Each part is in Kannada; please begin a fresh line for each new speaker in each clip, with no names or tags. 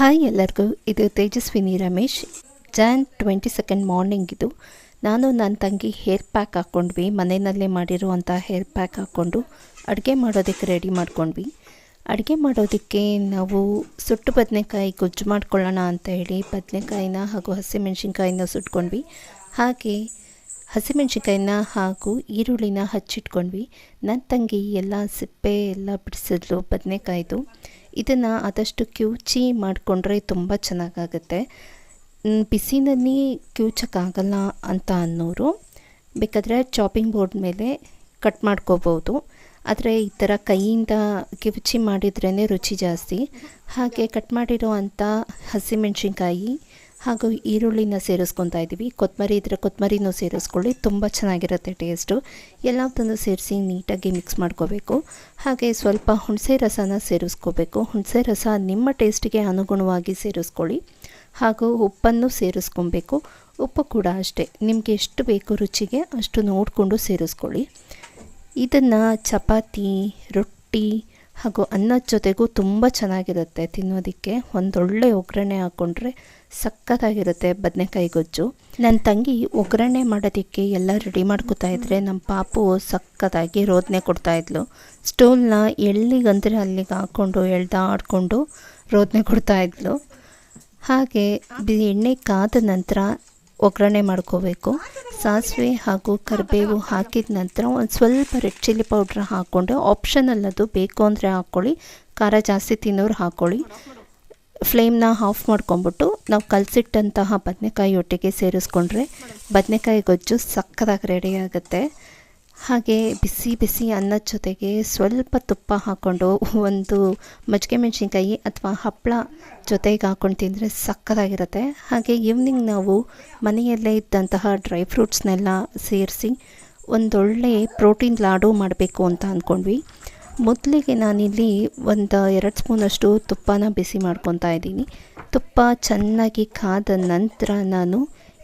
ಹಾಯ್ ಎಲ್ಲರಿಗೂ, ಇದು ತೇಜಸ್ವಿನಿ ರಮೇಶ್. ಜಾನ್ 22 ಮಾರ್ನಿಂಗ್ ಇದು. ನಾನು ನನ್ನ ತಂಗಿ ಹೇರ್ ಪ್ಯಾಕ್ ಹಾಕ್ಕೊಂಡ್ವಿ. ಮನೆಯಲ್ಲೇ ಮಾಡಿರುವಂಥ ಹೇರ್ ಪ್ಯಾಕ್ ಹಾಕ್ಕೊಂಡು ಅಡುಗೆ ಮಾಡೋದಕ್ಕೆ ರೆಡಿ ಮಾಡ್ಕೊಂಡ್ವಿ. ಅಡುಗೆ ಮಾಡೋದಕ್ಕೆ ನಾವು ಸುಟ್ಟು ಬದನೆಕಾಯಿ ಗೊಜ್ಜು ಮಾಡ್ಕೊಳ್ಳೋಣ ಅಂತ ಹೇಳಿ ಬದನೆಕಾಯಿನ ಹಾಗೂ ಹಸಿಮೆಣ್ಸಿನ್ಕಾಯಿನ ಸುಟ್ಕೊಂಡ್ವಿ. ಹಾಗೆ ಹಸಿಮೆಣ್ಸಿನ್ಕಾಯಿನ ಹಾಗೂ ಈರುಳ್ಳಿನ ಹಚ್ಚಿಟ್ಕೊಂಡ್ವಿ. ನನ್ನ ತಂಗಿ ಎಲ್ಲ ಸಿಪ್ಪೆ ಎಲ್ಲ ಬಿಡಿಸಿದ್ಲು ಬದನೆಕಾಯ್ದು. ಇದನ್ನು ಆದಷ್ಟು ಕ್ಯೂಚಿ ಮಾಡಿಕೊಂಡ್ರೆ ತುಂಬ ಚೆನ್ನಾಗಾಗುತ್ತೆ. ಬಿಸಿನಲ್ಲಿ ಕ್ಯೂಚಕ್ಕಾಗಲ್ಲ ಅಂತ ಅನ್ನೋರು ಬೇಕಾದರೆ ಚಾಪಿಂಗ್ ಬೋರ್ಡ್ ಮೇಲೆ ಕಟ್ ಮಾಡ್ಕೋಬೋದು. ಆದರೆ ಈ ಥರ ಕೈಯಿಂದ ಕಿವುಚಿ ಮಾಡಿದ್ರೇ ರುಚಿ ಜಾಸ್ತಿ. ಹಾಗೆ ಕಟ್ ಮಾಡಿರೋ ಅಂಥ ಹಸಿಮೆಣ್ಸಿನ್ಕಾಯಿ ಹಾಗೂ ಈರುಳ್ಳಿನ ಸೇರಿಸ್ಕೊತಾ ಇದ್ದೀವಿ. ಕೊತ್ತಂಬರಿ ಇದ್ದರೆ ಕೊತ್ತಂಬರಿನೂ ಸೇರಿಸ್ಕೊಳ್ಳಿ, ತುಂಬ ಚೆನ್ನಾಗಿರುತ್ತೆ ಟೇಸ್ಟು. ಎಲ್ಲದನ್ನು ಸೇರಿಸಿ ನೀಟಾಗಿ ಮಿಕ್ಸ್ ಮಾಡ್ಕೋಬೇಕು. ಹಾಗೆ ಸ್ವಲ್ಪ ಹುಣಸೆ ರಸನ ಸೇರಿಸ್ಕೋಬೇಕು. ಹುಣಸೆ ರಸ ನಿಮ್ಮ ಟೇಸ್ಟಿಗೆ ಅನುಗುಣವಾಗಿ ಸೇರಿಸ್ಕೊಳ್ಳಿ. ಹಾಗೂ ಉಪ್ಪನ್ನು ಸೇರಿಸ್ಕೊಬೇಕು. ಉಪ್ಪು ಕೂಡ ಅಷ್ಟೇ, ನಿಮಗೆ ಎಷ್ಟು ಬೇಕು ರುಚಿಗೆ ಅಷ್ಟು ನೋಡಿಕೊಂಡು ಸೇರಿಸ್ಕೊಳ್ಳಿ. ಇದನ್ನು ಚಪಾತಿ, ರೊಟ್ಟಿ ಹಾಗೂ ಅನ್ನದ ಜೊತೆಗೂ ತುಂಬ ಚೆನ್ನಾಗಿರುತ್ತೆ ತಿನ್ನೋದಕ್ಕೆ. ಒಂದೊಳ್ಳೆ ಒಗ್ಗರಣೆ ಹಾಕ್ಕೊಂಡ್ರೆ ಸಕ್ಕತ್ತಾಗಿರುತ್ತೆ ಬದನೆಕಾಯಿ ಗೊಜ್ಜು. ನನ್ನ ತಂಗಿ ಒಗ್ಗರಣೆ ಮಾಡೋದಕ್ಕೆ ಎಲ್ಲ ರೆಡಿ ಮಾಡ್ಕೋತಾ ಇದ್ದರೆ ನಮ್ಮ ಪಾಪು ಸಕ್ಕತ್ತಾಗಿ ರೋದನೆ ಕೊಡ್ತಾಯಿದ್ಲು. ಸ್ಟೋಲ್ನ ಎಲ್ಲಿಗಂದರೆ ಅಲ್ಲಿಗೆ ಹಾಕ್ಕೊಂಡು ಎಳ್ದಾಡ್ಕೊಂಡು ರೋದನೆ ಕೊಡ್ತಾಯಿದ್ಲು. ಹಾಗೆ ಎಣ್ಣೆ ಕಾದ ನಂತರ ಒಗ್ಗರಣೆ ಮಾಡ್ಕೋಬೇಕು. ಸಾಸಿವೆ ಹಾಗೂ ಕರಿಬೇವು ಹಾಕಿದ ನಂತರ ಒಂದು ಸ್ವಲ್ಪ ರೆಡ್ ಚಿಲ್ಲಿ ಪೌಡ್ರ್ ಹಾಕ್ಕೊಂಡು, ಆಪ್ಷನಲ್ ಅದು, ಬೇಕು ಅಂದರೆ ಹಾಕ್ಕೊಳ್ಳಿ, ಖಾರ ಜಾಸ್ತಿ ತಿನ್ನೋರು ಹಾಕ್ಕೊಳ್ಳಿ. ಫ್ಲೇಮ್ನ ಆಫ್ ಮಾಡ್ಕೊಂಬಿಟ್ಟು ನಾವು ಕಲಸಿಟ್ಟಂತಹ ಬದನೆಕಾಯಿ ಒಟ್ಟಿಗೆ ಸೇರಿಸ್ಕೊಂಡ್ರೆ ಬದನೆಕಾಯಿ ಗೊಜ್ಜು ಸಕ್ಕತ್ತಾಗಿ ರೆಡಿ ಆಗುತ್ತೆ. ಹಾಗೆ ಬಿಸಿ ಬಿಸಿ ಅನ್ನದ ಜೊತೆಗೆ ಸ್ವಲ್ಪ ತುಪ್ಪ ಹಾಕ್ಕೊಂಡು ಒಂದು ಮಜ್ಜಿಗೆ ಮೆಣಸಿನ್ಕಾಯಿ ಅಥವಾ ಹಪ್ಪಳ ಜೊತೆಗೆ ಹಾಕ್ಕೊಂಡು ತಿಂದರೆ ಸಕ್ಕತ್ತಾಗಿರುತ್ತೆ. ಹಾಗೆ ಈವ್ನಿಂಗ್ ನಾವು ಮನೆಯಲ್ಲೇ ಇದ್ದಂತಹ ಡ್ರೈ ಫ್ರೂಟ್ಸ್ನೆಲ್ಲ ಸೇರಿಸಿ ಒಂದೊಳ್ಳೆ ಪ್ರೋಟೀನ್ ಲಾಡು ಮಾಡಬೇಕು ಅಂತ ಅಂದ್ಕೊಂಡ್ವಿ. ಮೊದಲಿಗೆ ನಾನಿಲ್ಲಿ ಒಂದು 2 ಸ್ಪೂನಷ್ಟು ತುಪ್ಪನ ಬಿಸಿ ಮಾಡ್ಕೊತಾ ಇದ್ದೀನಿ. ತುಪ್ಪ ಚೆನ್ನಾಗಿ ಕಾದ ನಂತರ ನಾನು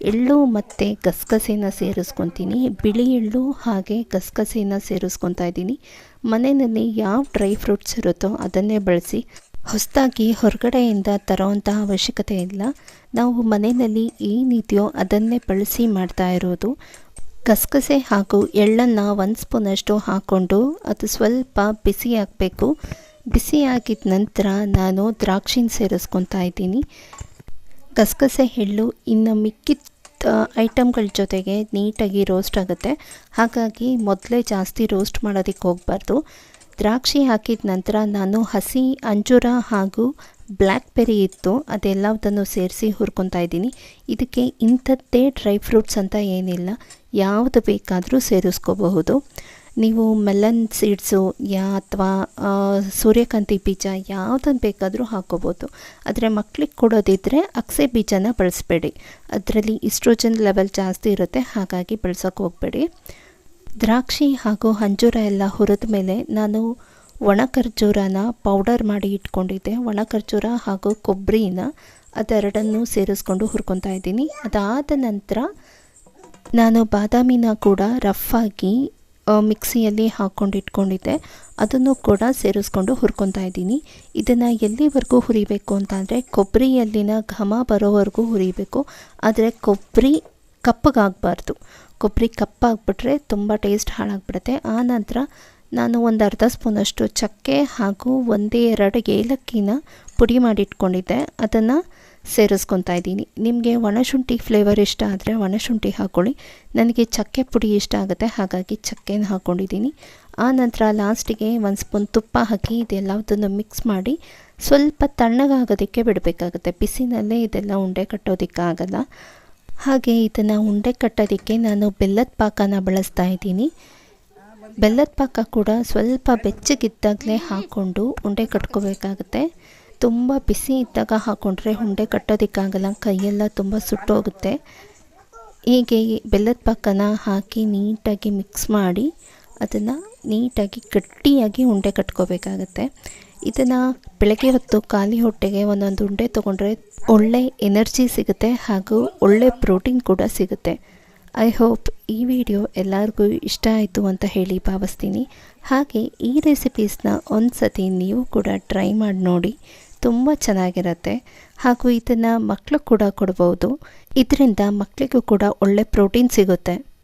ಎಳ್ಳು ಮತ್ತು ಗಸಗಸೆನ ಸೇರಿಸ್ಕೊತೀನಿ. ಬಿಳಿ ಎಳ್ಳು ಹಾಗೆ ಗಸಗಸೆನ ಸೇರಿಸ್ಕೊತಾ ಇದ್ದೀನಿ. ಮನೆಯಲ್ಲಿ ಯಾವ ಡ್ರೈ ಫ್ರೂಟ್ಸ್ ಇರುತ್ತೋ ಅದನ್ನೇ ಬಳಸಿ. ಹೊಸದಾಗಿ ಹೊರಗಡೆಯಿಂದ ತರೋವಂಥ ಅವಶ್ಯಕತೆ ಇಲ್ಲ. ನಾವು ಮನೆಯಲ್ಲಿ ಏನಿದೆಯೋ ಅದನ್ನೇ ಬಳಸಿ ಮಾಡ್ತಾ ಇರೋದು. ಗಸಗಸೆ ಹಾಗೂ ಎಳ್ಳನ್ನು 1 ಸ್ಪೂನಷ್ಟು ಹಾಕ್ಕೊಂಡು ಅದು ಸ್ವಲ್ಪ ಬಿಸಿ ಆಗಬೇಕು. ಬಿಸಿ ಆಗಿದ ನಂತರ ನಾನು ದ್ರಾಕ್ಷಿನ ಸೇರಿಸ್ಕೊತಾ ಇದ್ದೀನಿ. ಗಸಗಸೆ ಎಳ್ಳು ಇನ್ನು ಮಿಕ್ಕಿದ ಐಟಮ್ಗಳ ಜೊತೆಗೆ ನೀಟಾಗಿ ರೋಸ್ಟ್ ಆಗುತ್ತೆ. ಹಾಗಾಗಿ ಮೊದಲೇ ಜಾಸ್ತಿ ರೋಸ್ಟ್ ಮಾಡೋದಕ್ಕೆ ಹೋಗಬಾರ್ದು. ದ್ರಾಕ್ಷಿ ಹಾಕಿದ ನಂತರ ನಾನು ಹಸಿ ಅಂಜೂರ ಹಾಗೂ ಬ್ಲ್ಯಾಕ್ ಬೆರಿ ಇತ್ತು, ಅದೆಲ್ಲದನ್ನು ಸೇರಿಸಿ ಹುರ್ಕೊತಾ ಇದ್ದೀನಿ. ಇದಕ್ಕೆ ಇಂಥದ್ದೇ ಡ್ರೈ ಫ್ರೂಟ್ಸ್ ಅಂತ ಏನಿಲ್ಲ, ಯಾವುದು ಬೇಕಾದರೂ ಸೇರಿಸ್ಕೋಬಹುದು. ನೀವು ಮೆಲನ್ ಸೀಡ್ಸು ಅಥವಾ ಸೂರ್ಯಕಾಂತಿ ಬೀಜ ಯಾವುದನ್ನು ಬೇಕಾದರೂ ಹಾಕ್ಕೋಬೋದು. ಆದರೆ ಮಕ್ಕಳಿಗೆ ಕೊಡೋದಿದ್ದರೆ ಅಗಸೆ ಬೀಜನ ಬಳಸಬೇಡಿ, ಅದರಲ್ಲಿ ಈಸ್ಟ್ರೋಜನ್ ಲೆವೆಲ್ ಜಾಸ್ತಿ ಇರುತ್ತೆ, ಹಾಗಾಗಿ ಬಳಸೋಕೆ ಹೋಗಬೇಡಿ. ದ್ರಾಕ್ಷಿ ಹಾಗೂ ಅಂಜೂರ ಎಲ್ಲ ಹುರಿದ ಮೇಲೆ ನಾನು ಒಣ ಖರ್ಜೂರನ ಪೌಡರ್ ಮಾಡಿ ಇಟ್ಕೊಂಡಿದ್ದೆ. ಒಣ ಖರ್ಜೂರ ಹಾಗೂ ಕೊಬ್ಬರಿನ ಅದೆರಡನ್ನೂ ಸೇರಿಸ್ಕೊಂಡು ಹುರ್ಕೊತಾ ಇದ್ದೀನಿ. ಅದಾದ ನಂತರ ನಾನು ಬಾದಾಮಿನ ಕೂಡ ರಫಾಗಿ ಮಿಕ್ಸಿಯಲ್ಲಿ ಹಾಕ್ಕೊಂಡು ಇಟ್ಕೊಂಡಿದ್ದೆ, ಅದನ್ನು ಕೂಡ ಸೇರಿಸ್ಕೊಂಡು ಹುರ್ಕೊತಾ ಇದ್ದೀನಿ. ಇದನ್ನು ಎಲ್ಲಿವರೆಗೂ ಹುರಿಬೇಕು ಅಂತಂದರೆ ಕೊಬ್ಬರಿಯಲ್ಲಿನ ಘಮ ಬರೋವರೆಗೂ ಹುರಿಬೇಕು. ಆದರೆ ಕೊಬ್ಬರಿ ಕಪ್ಪಗಾಗಬಾರ್ದು. ಕೊಬ್ಬರಿ ಕಪ್ಪಾಗ್ಬಿಟ್ರೆ ತುಂಬ ಟೇಸ್ಟ್ ಹಾಳಾಗ್ಬಿಡುತ್ತೆ. ಆ ನಂತರ ನಾನು ಒಂದು ಅರ್ಧ ಸ್ಪೂನಷ್ಟು ಚಕ್ಕೆ ಹಾಗೂ 1-2 ಏಲಕ್ಕಿನ ಪುಡಿ ಮಾಡಿಟ್ಕೊಂಡಿದ್ದೆ, ಅದನ್ನು ಸೇರಿಸ್ಕೊತಾ ಇದ್ದೀನಿ. ನಿಮಗೆ ಒಣಶುಂಠಿ ಫ್ಲೇವರ್ ಇಷ್ಟ ಆದರೆ ಒಣಶುಂಠಿ ಹಾಕ್ಕೊಳ್ಳಿ. ನನಗೆ ಚಕ್ಕೆ ಪುಡಿ ಇಷ್ಟ ಆಗುತ್ತೆ, ಹಾಗಾಗಿ ಚಕ್ಕೆನ ಹಾಕ್ಕೊಂಡಿದ್ದೀನಿ. ಆ ನಂತರ ಲಾಸ್ಟಿಗೆ 1 ಸ್ಪೂನ್ ತುಪ್ಪ ಹಾಕಿ ಇದೆಲ್ಲದನ್ನು ಮಿಕ್ಸ್ ಮಾಡಿ ಸ್ವಲ್ಪ ತಣ್ಣಗಾಗೋದಕ್ಕೆ ಬಿಡಬೇಕಾಗುತ್ತೆ. ಬಿಸಿನಲ್ಲೇ ಇದೆಲ್ಲ ಉಂಡೆ ಕಟ್ಟೋದಕ್ಕಾಗಲ್ಲ. ಹಾಗೆ ಇದನ್ನು ಉಂಡೆ ಕಟ್ಟೋದಕ್ಕೆ ನಾನು ಬೆಲ್ಲದ ಪಾಕನ ಬಳಸ್ತಾ ಇದ್ದೀನಿ. ಬೆಲ್ಲದ ಪಾಕ ಕೂಡ ಸ್ವಲ್ಪ ಬೆಚ್ಚಗಿದ್ದಾಗಲೇ ಹಾಕ್ಕೊಂಡು ಉಂಡೆ ಕಟ್ಕೋಬೇಕಾಗುತ್ತೆ. ತುಂಬ ಬಿಸಿ ಇದ್ದಾಗ ಹಾಕ್ಕೊಂಡ್ರೆ ಉಂಡೆ ಕಟ್ಟೋದಕ್ಕಾಗಲ್ಲ, ಕೈಯೆಲ್ಲ ತುಂಬ ಸುಟ್ಟೋಗುತ್ತೆ. ಹೀಗೆ ಬೆಲ್ಲದ ಪಾಕನ ಹಾಕಿ ನೀಟಾಗಿ ಮಿಕ್ಸ್ ಮಾಡಿ ಅದನ್ನು ನೀಟಾಗಿ ಗಟ್ಟಿಯಾಗಿ ಉಂಡೆ ಕಟ್ಕೋಬೇಕಾಗತ್ತೆ. ಇದನ್ನು ಬೆಳಗ್ಗೆ ಹೊತ್ತು ಖಾಲಿ ಹೊಟ್ಟೆಗೆ ಒಂದೊಂದು ಉಂಡೆ ತೊಗೊಂಡ್ರೆ ಒಳ್ಳೆ ಎನರ್ಜಿ ಸಿಗುತ್ತೆ ಹಾಗೂ ಒಳ್ಳೆ ಪ್ರೋಟೀನ್ ಕೂಡ ಸಿಗುತ್ತೆ. ಐ ಹೋಪ್ ಈ ವಿಡಿಯೋ ಎಲ್ಲರಿಗೂ ಇಷ್ಟ ಆಯಿತು ಅಂತ ಹೇಳಿ ಭಾವಿಸ್ತೀನಿ. ಹಾಗೆ ಈ ರೆಸಿಪೀಸ್ನ ಒಂದು ಸತಿ ನೀವು ಕೂಡ ಟ್ರೈ ಮಾಡಿ ನೋಡಿ. ತುಂಬ ಚೆನ್ನಾಗಿರುತ್ತೆ. ಹಾಗೂ ಇದನ್ನು ಮಕ್ಕಳು ಕೂಡ ಕೊಡ್ಬೋದು. ಇದರಿಂದ ಮಕ್ಕಳಿಗೂ ಕೂಡ ಒಳ್ಳೆ ಪ್ರೋಟೀನ್ ಸಿಗುತ್ತೆ.